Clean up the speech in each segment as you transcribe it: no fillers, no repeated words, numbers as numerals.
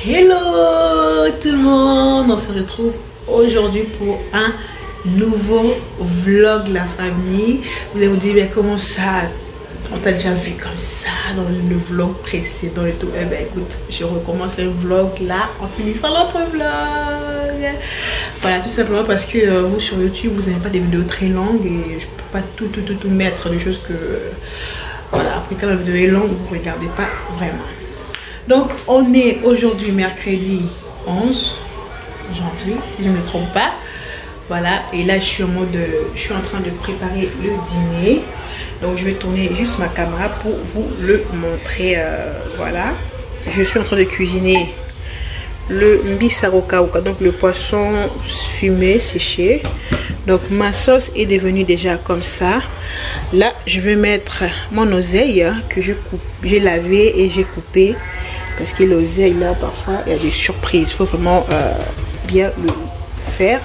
Hello tout le monde, on se retrouve aujourd'hui pour un nouveau vlog la famille. Vous allez vous dire mais comment ça, on t'a déjà vu comme ça dans le vlog précédent et tout. Eh ben écoute, je recommence un vlog là en finissant l'autre vlog. Voilà, tout simplement parce que vous sur YouTube vous n'avez pas des vidéos très longues et je peux pas tout mettre des choses que voilà, après quand la vidéo est longue vous regardez pas vraiment. Donc on est aujourd'hui mercredi 11 janvier si je ne me trompe pas. Voilà, et là je suis en train de préparer le dîner. Donc je vais tourner juste ma caméra pour vous le montrer. Voilà, je suis en train de cuisiner le mbisarokauka, donc le poisson fumé séché. Donc ma sauce est devenue déjà comme ça. Là je vais mettre mon oseille que j'ai lavé et j'ai coupé. Parce que l'oseille là parfois il y a des surprises, il faut vraiment bien le faire.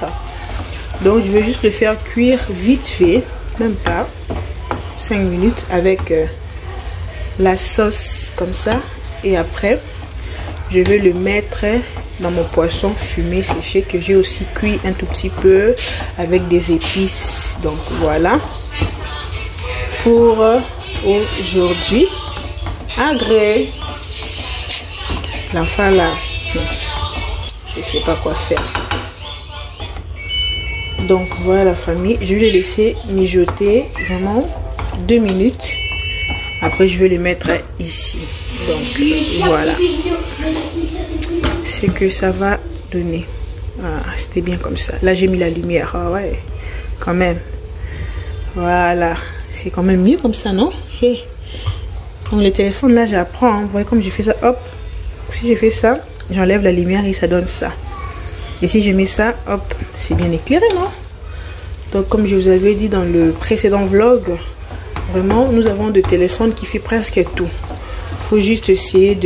Donc je vais juste le faire cuire vite fait, même pas 5 minutes avec la sauce comme ça. Et après je vais le mettre dans mon poisson fumé séché que j'ai aussi cuit un tout petit peu avec des épices. Donc voilà pour aujourd'hui. Agré. L'enfant là, je sais pas quoi faire. Donc voilà la famille, je vais le laisser mijoter vraiment 2 minutes. Après je vais le mettre ici. Donc voilà ce que ça va donner. Ah, c'était bien comme ça. Là j'ai mis la lumière. Ah ouais, quand même. Voilà, c'est quand même mieux comme ça, non? Hey. Donc le téléphone là j'apprends. Vous voyez comme j'ai fait ça, hop. Si je fais ça, j'enlève la lumière et ça donne ça. Et si je mets ça, hop, c'est bien éclairé, non? Donc comme je vous avais dit dans le précédent vlog, vraiment nous avons des téléphones qui fait presque tout. Il faut juste essayer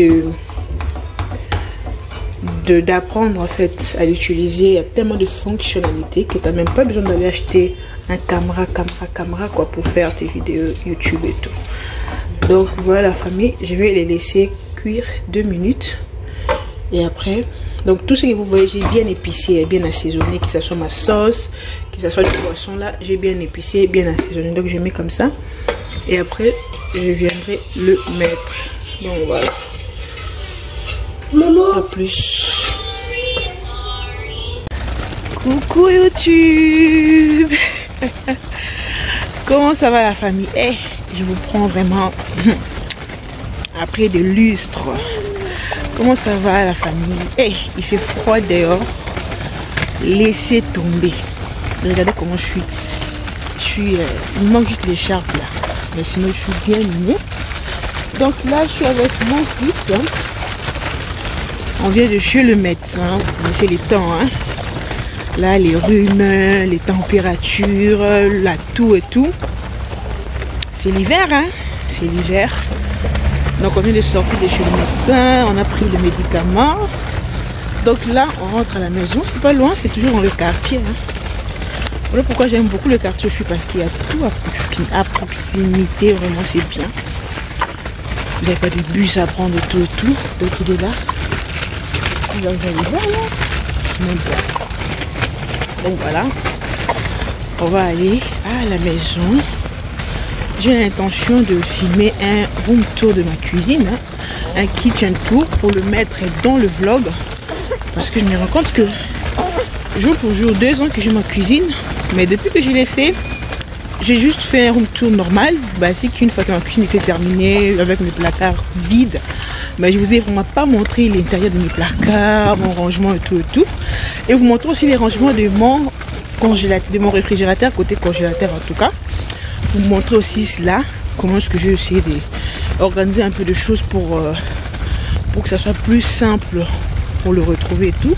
d'apprendre en fait à l'utiliser. Il y a tellement de fonctionnalités que tu n'as même pas besoin d'aller acheter un caméra quoi pour faire tes vidéos YouTube et tout. Donc voilà la famille, je vais les laisser cuire 2 minutes. Et après, donc tout ce que vous voyez, j'ai bien épicé, bien assaisonné, que ce soit ma sauce, que ce soit le poisson là, j'ai bien épicé, bien assaisonné. Donc je mets comme ça. Et après, je viendrai le mettre. Donc voilà. Maman. À plus. Coucou YouTube. Comment ça va la famille? Hey, je vous prends vraiment après des lustres. Comment ça va la famille? Hey, il fait froid dehors. Laissez tomber. Regardez comment je suis. Il me manque juste l'écharpe là. Mais sinon je suis bien mieux. Donc là je suis avec mon fils. On vient de chez le médecin. C'est les temps. Hein. Là les rhumes, les températures, la toux et tout. C'est l'hiver, hein. C'est l'hiver. Donc on vient de sortir de chez le médecin, on a pris le médicament. Donc là on rentre à la maison, c'est pas loin, c'est toujours dans le quartier. Hein. Voilà pourquoi j'aime beaucoup le quartier où je suis, parce qu'il y a tout à proximité, vraiment c'est bien. Vous n'avez pas de bus à prendre tout et tout. Donc il est là. Vous allez voir là. Donc voilà. On va aller à la maison. J'ai l'intention de filmer un room tour de ma cuisine, hein, un kitchen tour pour le mettre dans le vlog. Parce que je me rends compte que jour pour jour, 2 ans que j'ai ma cuisine, mais depuis que je l'ai fait, j'ai juste fait un room tour normal, basique, une fois que ma cuisine était terminée, avec mes placards vides. Mais je vous ai vraiment pas montré l'intérieur de mes placards, mon rangement et tout et tout. Et vous montrez aussi les rangements de mon congélateur, de mon réfrigérateur, côté congélateur en tout cas. Vous montrer aussi là comment est-ce que j'ai essayé d'organiser un peu de choses pour que ça soit plus simple pour le retrouver et tout.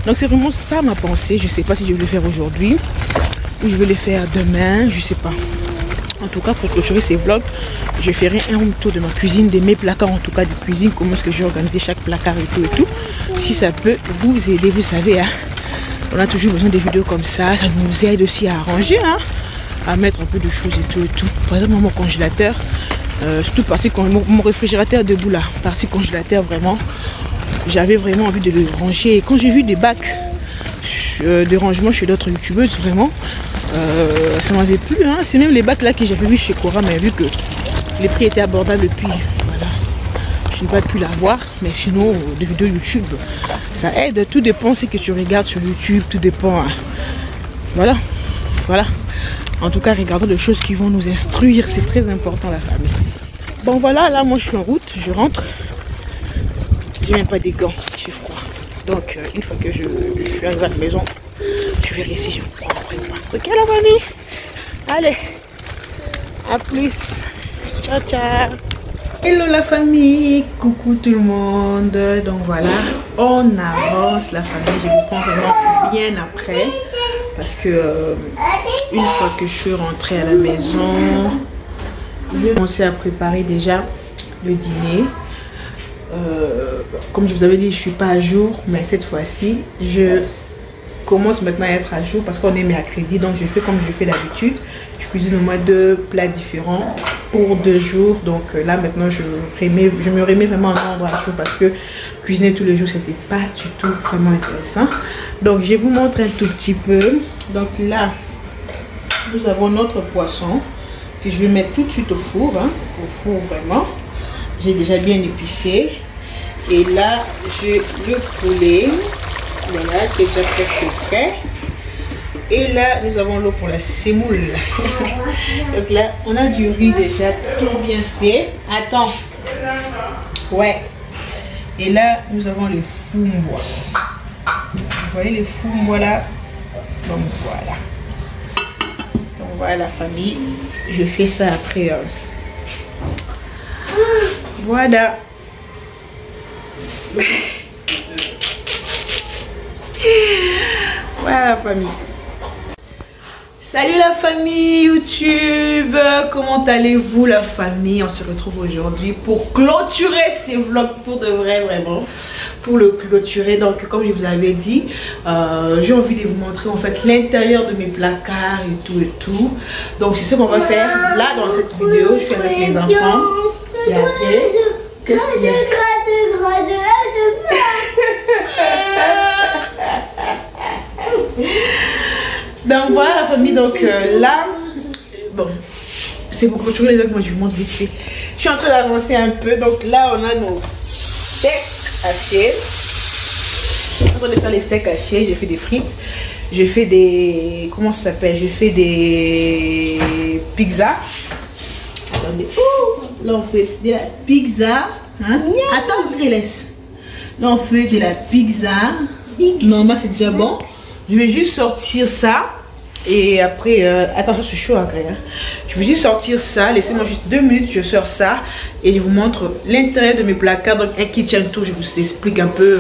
Donc c'est vraiment ça ma pensée. Je sais pas si je vais le faire aujourd'hui ou je vais le faire demain, je sais pas. En tout cas pour clôturer ces vlogs, je ferai un room tour de ma cuisine, de mes placards en tout cas de cuisine, comment est-ce que j'ai organisé chaque placard et tout. Si ça peut vous aider, vous savez, hein, on a toujours besoin des vidéos comme ça nous aide aussi à arranger, hein, à mettre un peu de choses et tout. Par exemple mon congélateur, surtout partie mon réfrigérateur debout là, partie congélateur vraiment j'avais vraiment envie de le ranger. Et quand j'ai vu des bacs de rangement chez d'autres youtubeuses, vraiment, ça m'avait plu. Hein. C'est même les bacs là que j'avais vu chez Cora, mais vu que les prix étaient abordables, et puis voilà, je n'ai pas pu l'avoir. Mais sinon, des vidéos YouTube, ça aide. Tout dépend ce que tu regardes sur YouTube, tout dépend. Hein. Voilà, voilà. En tout cas, regardons des choses qui vont nous instruire, c'est très important la famille. Bon voilà, là moi je suis en route, je rentre. J'ai même pas des gants, j'ai froid. Donc une fois que je suis arrivée à la maison, je verrai si je vous prends après moi. Ok la famille? Allez, à plus. Ciao ciao. Hello la famille, coucou tout le monde. Donc voilà, on avance la famille, je vous prends vraiment bien après. Parce que une fois que je suis rentrée à la maison, je vais commencer à préparer déjà le dîner. Comme je vous avais dit, je ne suis pas à jour, mais cette fois-ci, je commence maintenant à être à jour parce qu'on est mercredi. Donc je fais comme je fais d'habitude. Je cuisine au moins 2 plats différents pour 2 jours. Donc là maintenant, je me remets vraiment à rendre à jour parce que cuisiner tous les jours, c'était pas du tout vraiment intéressant. Donc je vous montre un tout petit peu. Donc là, nous avons notre poisson que je vais mettre tout de suite au four, hein, au four vraiment. J'ai déjà bien épicé. Et là, j'ai le poulet, voilà, qui est déjà presque prêt. Et là, nous avons l'eau pour la semoule. Donc là, on a du riz déjà tout bien fait. Attends. Ouais. Et là, nous avons les fumbois. Vous voyez les fumbois là? Donc voilà. Donc voilà la famille. Je fais ça après. Voilà. Voilà la famille. Salut la famille YouTube, comment allez-vous la famille? On se retrouve aujourd'hui pour clôturer ces vlogs pour de vrai, vraiment pour le clôturer. Donc comme je vous avais dit, j'ai envie de vous montrer en fait l'intérieur de mes placards et tout. Donc c'est ce qu'on va faire là dans cette vidéo. Je suis avec les enfants et après, qu'est-ce qu'il y a? Donc voilà la famille, donc là, bon, c'est pour clôturer avec moi, je vous montre vite fait. Je suis en train d'avancer un peu, donc là on a nos steaks hachés. Je suis en train de faire les steaks hachés, j'ai fait des frites, j'ai fait des, comment ça s'appelle, j'ai fait des pizzas. Attendez, là on fait de la pizza, hein? Attends, laisse. Là on fait de la pizza, normalement c'est déjà bon. Je vais juste sortir ça. Et après, attention, c'est chaud après. Hein. Je vais juste sortir ça. Laissez-moi juste 2 minutes. Je sors ça. Et je vous montre l'intérieur de mes placards. Donc, un kitchen tour. Je vous explique un peu.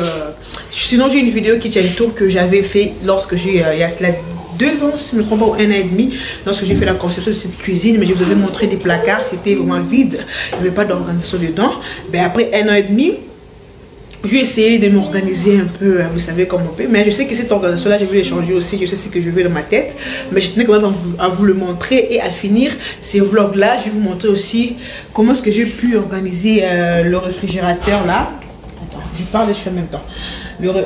Sinon, j'ai une vidéo kitchen tour que j'avais fait lorsque j'ai. Il y a cela 2 ans, si je ne me trompe pas, ou 1 an et demi. Lorsque j'ai fait la conception de cette cuisine. Mais je vous avais montré des placards. C'était vraiment vide. Il n'y avait pas d'organisation dedans. Ben, après 1 an et demi. Je vais essayer de m'organiser un peu, vous savez comme on peut. Mais je sais que cette organisation-là, je vais les changer aussi. Je sais ce que je veux dans ma tête. Mais je tenais quand même à vous le montrer. Et à finir ces vlogs-là, je vais vous montrer aussi comment est-ce que j'ai pu organiser le réfrigérateur là. Attends, je parle et je fais en même temps.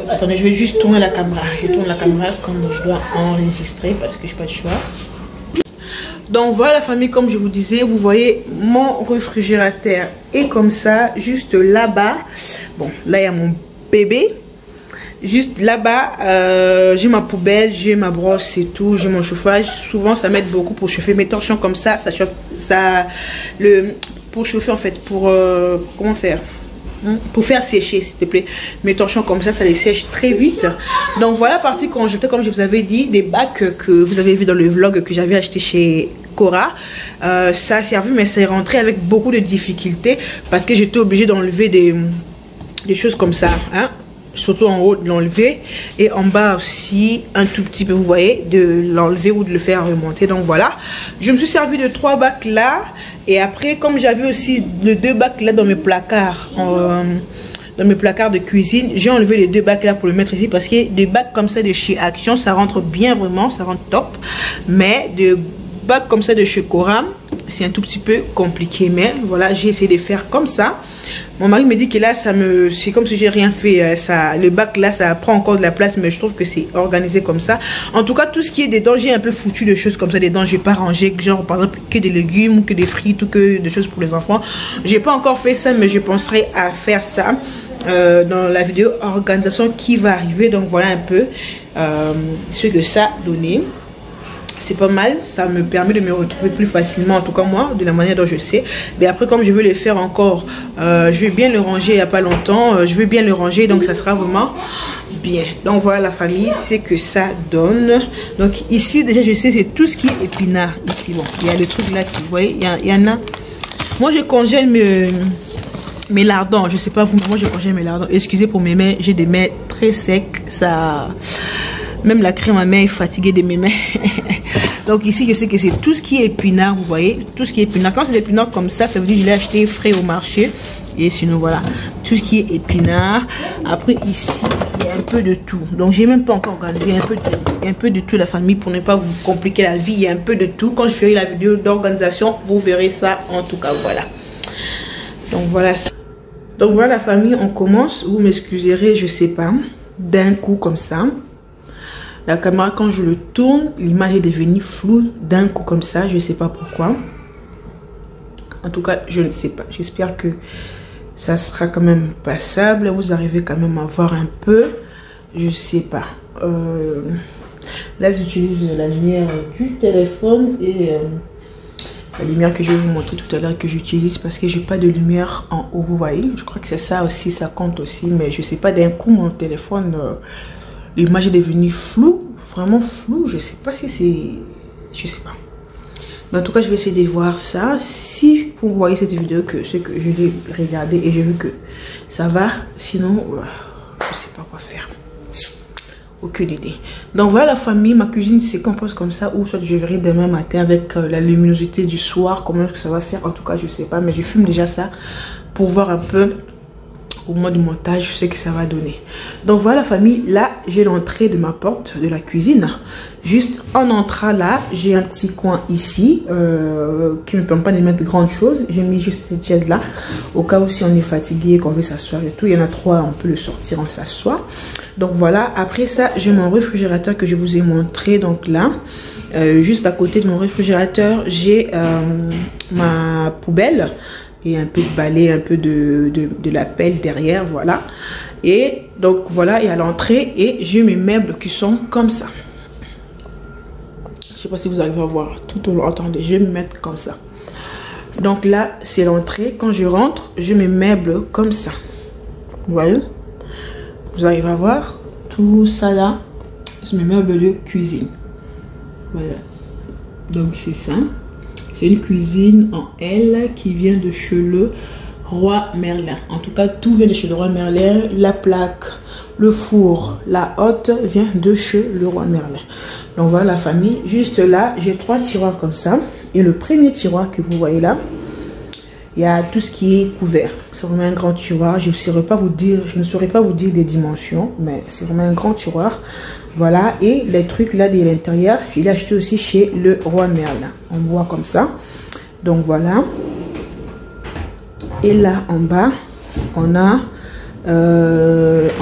Attendez, je vais juste tourner la caméra. Je tourne la caméra comme je dois enregistrer parce que je n'ai pas de choix. Donc voilà la famille, comme je vous disais, vous voyez mon réfrigérateur est comme ça, juste là-bas. Bon, là il y a mon bébé. Juste là-bas, j'ai ma poubelle, j'ai ma brosse et tout, j'ai mon chauffage. Souvent ça m'aide beaucoup pour chauffer mes torchons comme ça, ça chauffe, pour chauffer en fait, pour comment faire? Pour faire sécher s'il te plaît mes torchons comme ça les sèche très vite. Donc voilà partie congélatée, comme je vous avais dit, des bacs que vous avez vu dans le vlog que j'avais acheté chez Cora. Ça a servi, mais c'est rentré avec beaucoup de difficultés parce que j'étais obligée d'enlever des choses comme ça, hein? Surtout en haut de l'enlever et en bas aussi un tout petit peu, vous voyez, de l'enlever ou de le faire remonter. Donc voilà, je me suis servi de 3 bacs là. Et après, comme j'avais aussi les 2 bacs là dans mes placards, dans mes placards de cuisine, j'ai enlevé les 2 bacs là pour le mettre ici parce que des bacs comme ça de chez Action, ça rentre bien vraiment, ça rentre top. Mais des bacs comme ça de chez Cora, c'est un tout petit peu compliqué, mais voilà, j'ai essayé de faire comme ça. Mon mari me dit que là, c'est comme si j'ai rien fait. Le bac là, ça prend encore de la place, mais je trouve que c'est organisé comme ça. En tout cas, tout ce qui est dedans, j'ai un peu foutu de choses comme ça dedans. J'ai pas rangé, genre par exemple que des légumes, que des frites ou que des choses pour les enfants. J'ai pas encore fait ça, mais je penserai à faire ça dans la vidéo organisation qui va arriver. Donc voilà un peu ce que ça a donné. C'est pas mal, ça me permet de me retrouver plus facilement, en tout cas moi, de la manière dont je sais. Mais après, comme je veux les faire encore, je vais bien le ranger il n'y a pas longtemps, je veux bien le ranger, donc ça sera vraiment bien. Donc voilà la famille, c'est que ça donne. Donc ici déjà je sais, c'est tout ce qui est épinard. Ici, bon, il y a le truc là qui, vous voyez, il y en a. Moi je congèle mes lardons, je sais pas vous, mais moi je congèle mes lardons. Excusez pour mes mains, j'ai des mains très secs, ça... Même la crème à main est fatiguée de mes mains. Donc ici, je sais que c'est tout ce qui est épinard, vous voyez. Tout ce qui est épinard. Quand c'est des épinards comme ça, ça veut dire que je l'ai acheté frais au marché. Et sinon, voilà. Tout ce qui est épinard. Après, ici, il y a un peu de tout. Donc, j'ai même pas encore organisé un peu de tout, la famille, pour ne pas vous compliquer la vie. Il y a un peu de tout. Quand je ferai la vidéo d'organisation, vous verrez ça. En tout cas, voilà. Donc, voilà. Donc, voilà la famille. On commence. Vous m'excuserez, je sais pas. D'un coup, comme ça. La caméra, quand je le tourne, l'image est devenue floue d'un coup comme ça. Je ne sais pas pourquoi. En tout cas, je ne sais pas. J'espère que ça sera quand même passable. Vous arrivez quand même à voir un peu. Je ne sais pas. Là, j'utilise la lumière du téléphone et la lumière que je vais vous montrer tout à l'heure que j'utilise parce que j'ai pas de lumière en haut. Vous voyez, je crois que c'est ça aussi, ça compte aussi. Mais je ne sais pas, d'un coup, mon téléphone... l'image est devenue floue, vraiment floue. Je sais pas si c'est... Je sais pas. Mais en tout cas, je vais essayer de voir ça. Si vous voyez cette vidéo, que c'est que je l'ai regardé et j'ai vu que ça va. Sinon, je sais pas quoi faire. Aucune idée. Donc voilà la famille. Ma cuisine se compose comme ça. Ou soit je verrai demain matin avec la luminosité du soir. Comment est-ce que ça va faire. En tout cas, je sais pas. Mais je fume déjà ça pour voir un peu... Au moment du montage, je sais que ça va donner. Donc voilà la famille, là j'ai l'entrée de ma porte de la cuisine. Juste en entrant là, j'ai un petit coin ici qui ne me permet pas de mettre de grandes choses. J'ai mis juste cette chaise là, au cas où si on est fatigué, qu'on veut s'asseoir et tout. Il y en a trois, on peut le sortir, on s'assoit. Donc voilà, après ça, j'ai mon réfrigérateur que je vous ai montré. Donc là, juste à côté de mon réfrigérateur, j'ai ma poubelle. Et un peu de balai, un peu de la pelle derrière, voilà. Et donc voilà, et à l'entrée, et j'ai mes meubles qui sont comme ça. Je sais pas si vous arrivez à voir tout au long, attendez, je vais me mettre comme ça. Donc là, c'est l'entrée. Quand je rentre, j'ai mes meubles comme ça. Vous voyez? Vous arrivez à voir tout ça là, c'est mes meubles de cuisine. Voilà. Donc c'est ça. C'est une cuisine en L qui vient de chez le Roi Merlin. En tout cas, tout vient de chez le Roi Merlin. La plaque, le four, la hotte vient de chez le Roi Merlin. Donc voilà la famille. Juste là, j'ai 3 tiroirs comme ça. Et le premier tiroir que vous voyez là, il y a tout ce qui est couvert. C'est vraiment un grand tiroir. Je ne saurais pas vous dire des dimensions, mais c'est vraiment un grand tiroir. Voilà, et les trucs là de l'intérieur, je l'ai acheté aussi chez le Roi Merlin. On voit comme ça. Donc voilà. Et là en bas, on a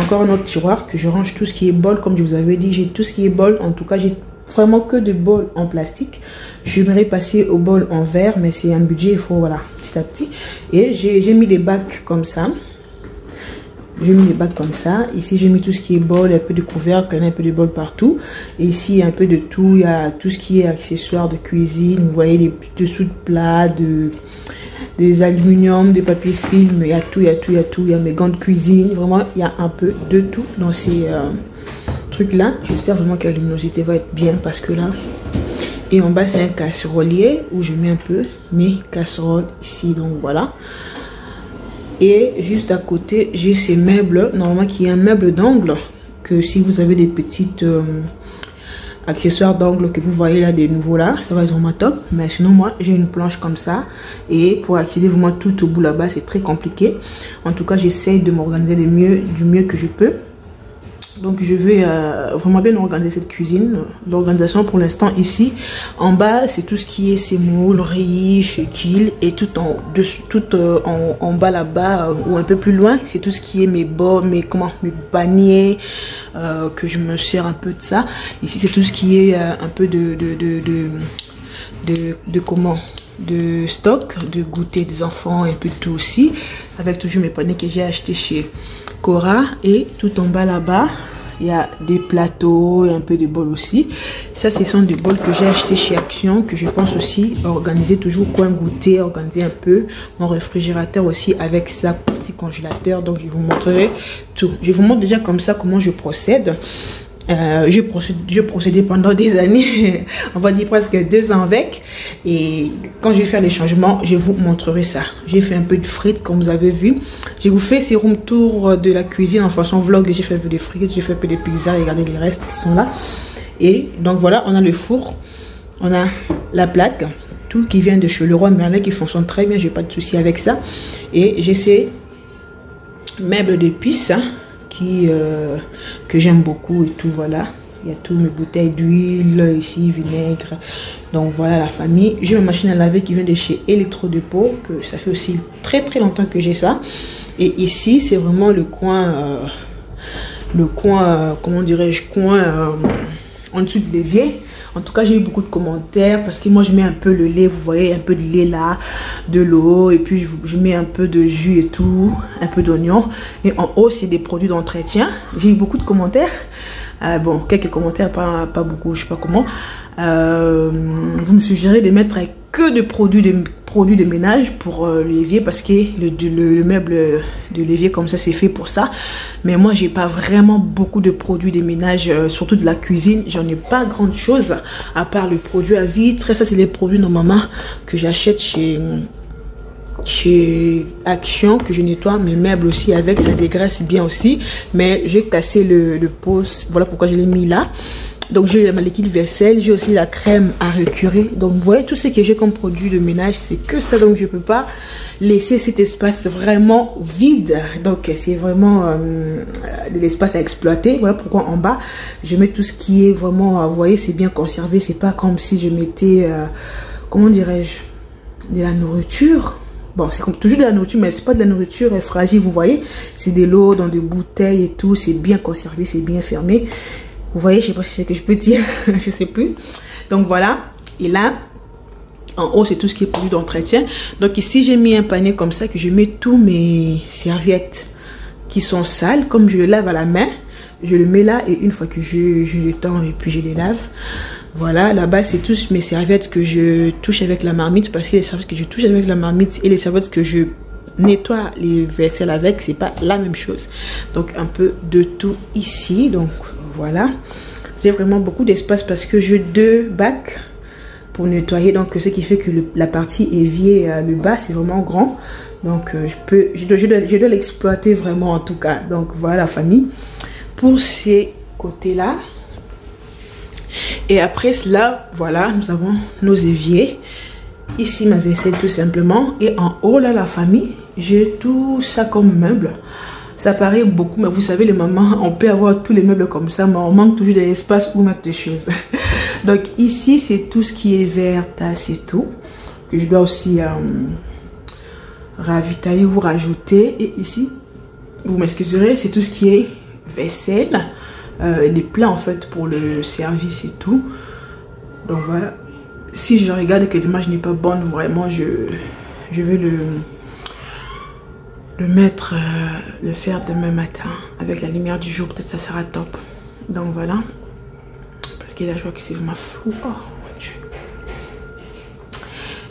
encore un autre tiroir que je range tout ce qui est bol. Comme je vous avais dit, j'ai tout ce qui est bol. En tout cas, j'ai vraiment que de bol en plastique. J'aimerais passer au bol en verre, mais c'est un budget, il faut, voilà, petit à petit. Et j'ai mis des bacs comme ça. J'ai mis des bacs comme ça. Ici, j'ai mis tout ce qui est bol, un peu de couvercle, un peu de bol partout. Et ici, il y a un peu de tout. Il y a tout ce qui est accessoires de cuisine. Vous voyez, des dessous de plats, des aluminium, des papiers film. Il y a tout, il y a tout, il y a tout. Il y a mes gants de cuisine. Vraiment, il y a un peu de tout dans ces trucs-là. J'espère vraiment que la luminosité va être bien parce que là... Et en bas, c'est un casserolier où je mets un peu mes casseroles ici. Donc, voilà. Et juste à côté, j'ai ces meubles. Normalement, qui est un meuble d'angle. Que si vous avez des petites accessoires d'angle que vous voyez là, des nouveaux là, ça va être vraiment top. Mais sinon, moi, j'ai une planche comme ça. Et pour accéder vraiment tout au bout là-bas, c'est très compliqué. En tout cas, j'essaye de m'organiser du mieux que je peux. Donc je vais vraiment bien organiser cette cuisine. L'organisation pour l'instant ici, en bas c'est tout ce qui est semoule, riz, fekil, et tout en bas là-bas ou un peu plus loin, c'est tout ce qui est mes paniers, que je me sers un peu de ça. Ici c'est tout ce qui est un peu de stock, de goûter des enfants, un peu de tout aussi, avec toujours mes paniers que j'ai acheté chez Cora. Et tout en bas là-bas, il y a des plateaux et un peu de bols aussi. Ça, ce sont des bols que j'ai acheté chez Action, que je pense aussi organiser toujours coin goûter, organiser un peu mon réfrigérateur aussi avec ça, petit congélateur. Donc, je vous montrerai tout. Je vous montre déjà comme ça comment je procède. Je procédais pendant des années, on va dire presque 2 ans avec, et quand je vais faire les changements, je vous montrerai ça. J'ai fait un peu de frites comme vous avez vu. Je vous fais ces room tour de la cuisine en façon vlog. J'ai fait un peu de frites, j'ai fait un peu de pizza, regardez les restes qui sont là. Et donc voilà, on a le four, on a la plaque, tout qui vient de chez Leroy Merlin, qui fonctionne très bien, j'ai pas de souci avec ça. Et j'ai ces meubles d'épices que j'aime beaucoup et tout. Voilà, il y a toutes mes bouteilles d'huile ici, vinaigre. Donc voilà la famille. J'ai ma machine à laver qui vient de chez Electrodepot, que ça fait aussi très longtemps que j'ai ça. Et ici c'est vraiment le coin comment dirais-je, en dessous de l'évier. En tout cas, j'ai eu beaucoup de commentaires parce que moi, je mets un peu le lait, vous voyez, un peu de lait là, de l'eau, et puis je mets un peu de jus et tout, un peu d'oignon. Et en haut, c'est des produits d'entretien. J'ai eu beaucoup de commentaires. Bon, quelques commentaires, pas beaucoup, je sais pas comment. Vous me suggérez de mettre que de produits de ménage pour l'évier, parce que le meuble de l'évier comme ça c'est fait pour ça. Mais moi j'ai pas vraiment beaucoup de produits de ménage, surtout de la cuisine. J'en ai pas grande chose à part le produit à vitre. Ça c'est les produits normalement que j'achète chez Action, que je nettoie mes meubles aussi avec. Ça dégraisse bien aussi, mais j'ai cassé le pot. Voilà pourquoi je l'ai mis là. Donc j'ai ma liquide vaisselle, j'ai aussi la crème à récurer. Donc vous voyez tout ce que j'ai comme produit de ménage, c'est que ça. Donc je peux pas laisser cet espace vraiment vide. Donc c'est vraiment de l'espace à exploiter. Voilà pourquoi en bas je mets tout ce qui est vraiment, vous voyez, c'est bien conservé. C'est pas comme si je mettais comment dirais-je, de la nourriture. Bon, c'est comme toujours de la nourriture, mais c'est pas de la nourriture fragile, vous voyez. C'est de l'eau dans des bouteilles et tout. C'est bien conservé, c'est bien fermé. Vous voyez, je sais pas si c'est ce que je peux dire, je sais plus. Donc voilà, et là, en haut, c'est tout ce qui est produit d'entretien. Donc ici, j'ai mis un panier comme ça, que je mets tous mes serviettes qui sont sales. Comme je le lave à la main, je le mets là, et une fois que je les tends et puis je les lave. Voilà, là-bas, c'est tous mes serviettes que je touche avec la marmite, parce que les serviettes que je touche avec la marmite et les serviettes que je nettoie les vaisselles avec, c'est pas la même chose. Donc un peu de tout ici. Donc voilà, j'ai vraiment beaucoup d'espace parce que j'ai 2 bacs pour nettoyer. Donc ce qui fait que la partie évier, le bas, c'est vraiment grand. Donc je dois l'exploiter vraiment en tout cas. Donc voilà la famille pour ces côtés là. Et après cela, voilà, nous avons nos éviers. Ici ma vaisselle tout simplement. Et en haut là la famille, j'ai tout ça comme meuble. Ça paraît beaucoup, mais vous savez les mamans, on peut avoir tous les meubles comme ça, mais on manque toujours de l'espace où mettre des choses. Donc ici c'est tout ce qui est verre, tasse et tout, que je dois aussi ravitailler ou rajouter. Et ici, vous m'excuserez, c'est tout ce qui est vaisselle, les plats en fait pour le service et tout. Donc voilà, si je regarde et que l'image n'est pas bonne, vraiment je vais le mettre, le faire demain matin avec la lumière du jour, peut-être ça sera top. Donc voilà, parce que là je vois que c'est vraiment flou. Oh mon Dieu.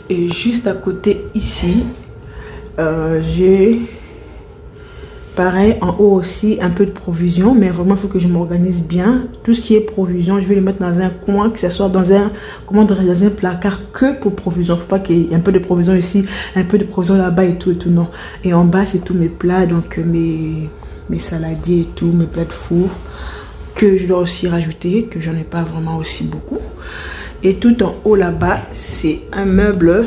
Et juste à côté ici, j'ai pareil en haut aussi un peu de provision, mais vraiment il faut que je m'organise bien. Tout ce qui est provision, je vais le mettre dans un coin, que ce soit dans un, comment dire, dans un placard que pour provision. Faut pas qu'il y ait un peu de provision ici, un peu de provision là-bas et tout, non. Et en bas c'est tous mes plats, donc mes saladiers et tout, mes plats de four que je dois aussi rajouter, que j'en ai pas vraiment aussi beaucoup. Et tout en haut là-bas c'est un meuble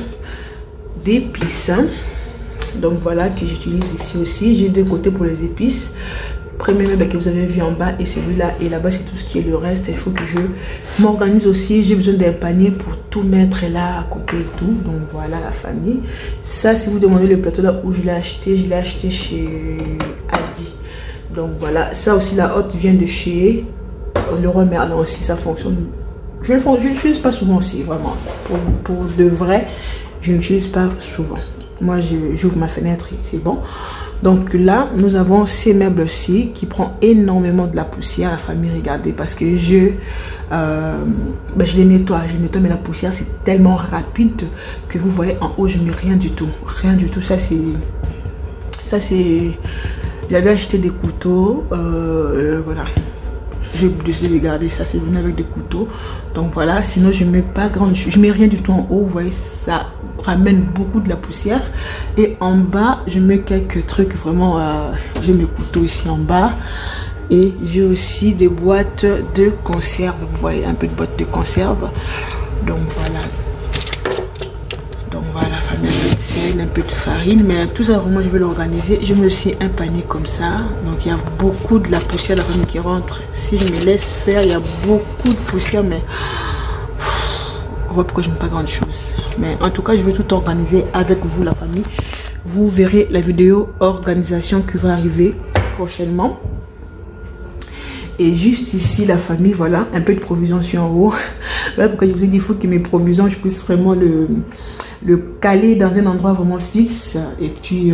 d'épices. Donc voilà, que j'utilise ici aussi. J'ai 2 côtés pour les épices. premier meuble que vous avez vu en bas et celui-là. Et là-bas, c'est tout ce qui est le reste. Il faut que je m'organise aussi. J'ai besoin d'un panier pour tout mettre là à côté et tout. Donc voilà la famille. Ça, si vous demandez le plateau là où je l'ai acheté chez Aldi. Donc voilà. Ça aussi, la hotte vient de chez Leroy Merlin aussi. Ça fonctionne. Je ne l'utilise pas souvent aussi, vraiment. Pour de vrai, je n'utilise pas souvent. Moi, j'ouvre ma fenêtre et c'est bon. Donc là, nous avons ces meubles-ci qui prend énormément de la poussière, la famille, regardez, parce que je les nettoie, mais la poussière, c'est tellement rapide que vous voyez en haut, je ne mets rien du tout. Rien du tout, ça c'est... J'avais acheté des couteaux, voilà. J'ai décidé de garder ça, c'est venu avec des couteaux. Donc voilà, sinon je mets pas grande chose, je mets rien du tout en haut. Vous voyez, ça ramène beaucoup de la poussière. Et en bas, je mets quelques trucs vraiment. J'ai mes couteaux ici en bas. Et j'ai aussi des boîtes de conserve. Vous voyez, un peu de boîtes de conserve. Donc voilà. Donc voilà, famille, un peu de sel, un peu de farine. Mais tout ça, vraiment, je vais l'organiser. Je me aussi un panier comme ça. Donc il y a beaucoup de la poussière, la famille qui rentre. Si je me laisse faire, il y a beaucoup de poussière. Mais on voit pourquoi je n'aime pas grand chose. Mais en tout cas, je vais tout organiser avec vous, la famille. Vous verrez la vidéo organisation qui va arriver prochainement. Et juste ici, la famille, voilà, un peu de provision sur en haut. Voilà pourquoi je vous ai dit, il faut que mes provisions, je puisse vraiment le caler dans un endroit vraiment fixe. Et puis,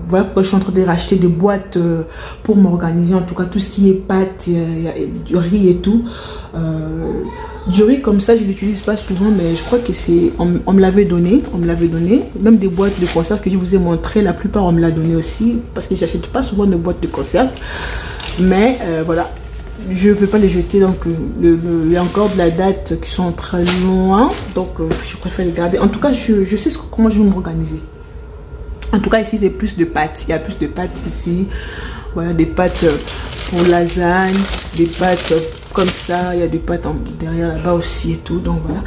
voilà pourquoi je suis en train de racheter des boîtes pour m'organiser. En tout cas, tout ce qui est pâtes, du riz et tout. Du riz comme ça, je ne l'utilise pas souvent, mais je crois que c'est... On me l'avait donné, Même des boîtes de conserve que je vous ai montré, la plupart, on me l'a donné aussi. Parce que je n'achète pas souvent de boîtes de conserve. Mais voilà, je ne veux pas les jeter, donc il y a encore de la date qui sont très loin, donc je préfère les garder. En tout cas, je sais comment je vais m'organiser. En tout cas, ici, c'est plus de pâtes. Il y a plus de pâtes ici. Voilà, des pâtes pour lasagne, des pâtes comme ça. Il y a des pâtes derrière là-bas aussi et tout. Donc voilà.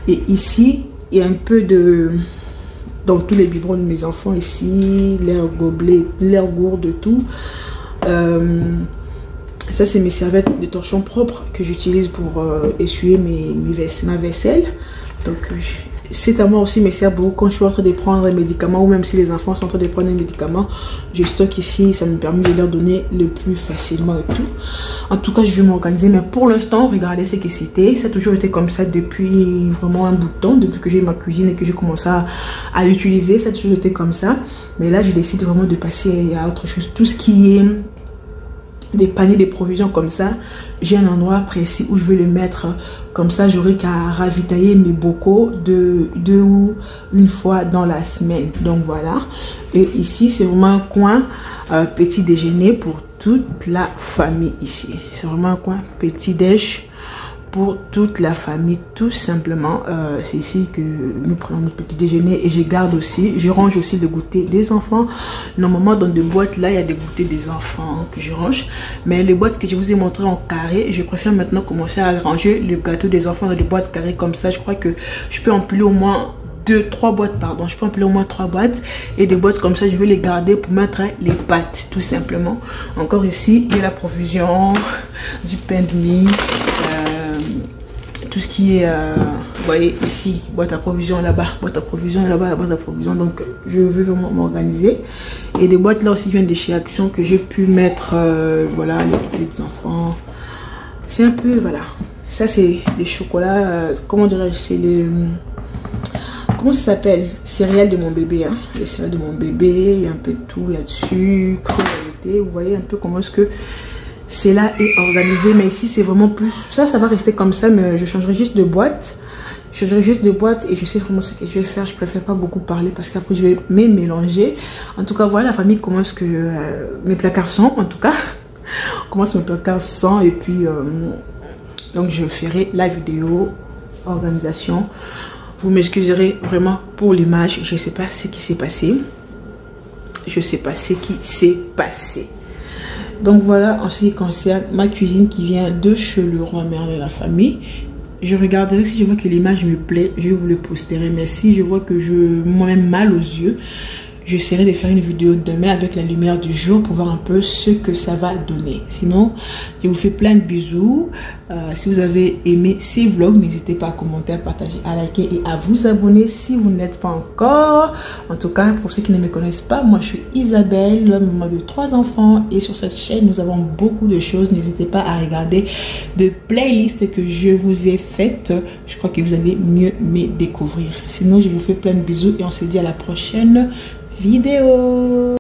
Et ici, il y a un peu de... Donc tous les biberons de mes enfants ici, leurs gobelets, leurs gourdes, tout. Ça c'est mes serviettes de torchon propres que j'utilise pour essuyer ma vaisselle. Donc c'est à moi aussi me sert beaucoup quand je suis en train de prendre un médicament, ou même si les enfants sont en train de prendre un médicament, je stocke ici, ça me permet de leur donner le plus facilement et tout. En tout cas, je vais m'organiser, mais pour l'instant, regardez ce que c'était. Ça a toujours été comme ça depuis vraiment un bout de temps, depuis que j'ai ma cuisine et que j'ai commencé à l'utiliser, ça a toujours été comme ça. Mais là, je décide vraiment de passer à autre chose. Tout ce qui est des paniers de provisions comme ça, j'ai un endroit précis où je vais le mettre. Comme ça, j'aurai qu'à ravitailler mes bocaux deux ou une fois dans la semaine. Donc voilà. Et ici, c'est vraiment un coin petit déjeuner pour toute la famille ici. C'est vraiment un coin petit déj pour toute la famille, tout simplement. C'est ici que nous prenons notre petit déjeuner, et je garde aussi, je range aussi le goûter des enfants. Normalement, dans des boîtes là, il y a des goûters des enfants que je range, mais les boîtes que je vous ai montré en carré, je préfère maintenant commencer à ranger le gâteau des enfants dans des boîtes carrées comme ça. Je crois que je peux empiler au moins 3 boîtes, pardon, je peux empiler au moins 3 boîtes, et des boîtes comme ça, je vais les garder pour mettre les pâtes, tout simplement. Encore ici, il y a la provision du pain de mie, tout ce qui est, vous voyez ici, boîte à provision là-bas, boîte à provision là-bas, la boîte à provision. Donc je veux vraiment m'organiser. Et des boîtes là aussi viennent de chez Action que j'ai pu mettre, voilà, les petits enfants. C'est un peu, voilà, ça c'est les chocolats, comment dirais-je, c'est les... Comment ça s'appelle? Céréales de mon bébé, hein. Les céréales de mon bébé, il y a un peu de tout, il y a de sucre, vous voyez un peu comment est-ce que c'est là est organisé. Mais ici c'est vraiment plus, ça va rester comme ça, mais je changerai juste de boîte. Je changerai juste de boîte et je sais vraiment ce que je vais faire. Je préfère pas beaucoup parler parce qu'après je vais me mélanger. En tout cas, voilà la famille, comment est-ce que mes placards sont, en tout cas. Comment est-ce que mes placards sont, et puis donc je ferai la vidéo organisation. Vous m'excuserez vraiment pour l'image. Je ne sais pas ce qui s'est passé. Je ne sais pas ce qui s'est passé. Donc voilà, en ce qui concerne ma cuisine qui vient de chez Leroy Merlin, la famille. Je regarderai si je vois que l'image me plaît. Je vous le posterai. Mais si je vois que je moi-même mal aux yeux, j'essaierai de faire une vidéo demain avec la lumière du jour pour voir un peu ce que ça va donner. Sinon, je vous fais plein de bisous. Si vous avez aimé ces vlogs, n'hésitez pas à commenter, à partager, à liker et à vous abonner si vous ne l'êtes pas encore. En tout cas, pour ceux qui ne me connaissent pas, moi je suis Isabelle, maman de 3 enfants, et sur cette chaîne nous avons beaucoup de choses. N'hésitez pas à regarder des playlists que je vous ai faites. Je crois que vous allez mieux me découvrir. Sinon, je vous fais plein de bisous et on se dit à la prochaine vidéo.